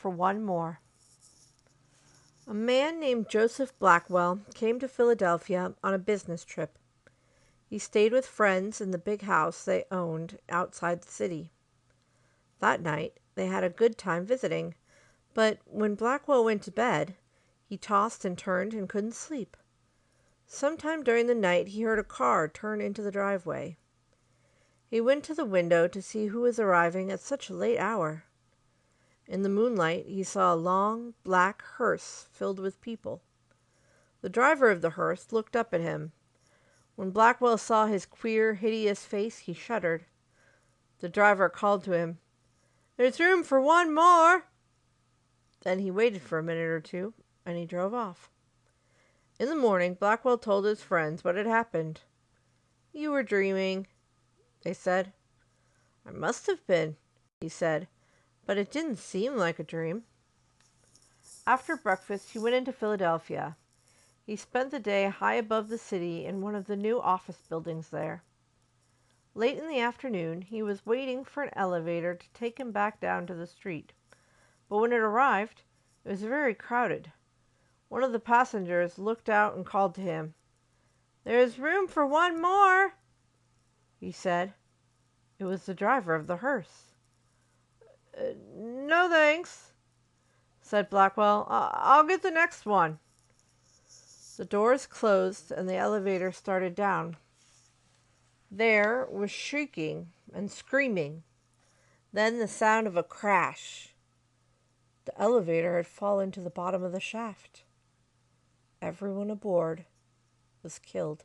for one more. A man named Joseph Blackwell came to Philadelphia on a business trip. He stayed with friends in the big house they owned outside the city. That night, they had a good time visiting, but when Blackwell went to bed, he tossed and turned and couldn't sleep. Sometime during the night, he heard a car turn into the driveway. He went to the window to see who was arriving at such a late hour. In the moonlight, he saw a long, black hearse filled with people. The driver of the hearse looked up at him. When Blackwell saw his queer, hideous face, he shuddered. The driver called to him, "There's room for one more." Then he waited for a minute or two, and he drove off. In the morning, Blackwell told his friends what had happened. "You were dreaming," they said. "I must have been," he said, "but it didn't seem like a dream." After breakfast, he went into Philadelphia. He spent the day high above the city in one of the new office buildings there. Late in the afternoon, he was waiting for an elevator to take him back down to the street. But when it arrived, it was very crowded. One of the passengers looked out and called to him. "There's room for one more," he said. It was the driver of the hearse. "No, thanks," said Blackwell. "I'll get the next one." The doors closed and the elevator started down. There was shrieking and screaming. Then the sound of a crash. The elevator had fallen to the bottom of the shaft. Everyone aboard was killed.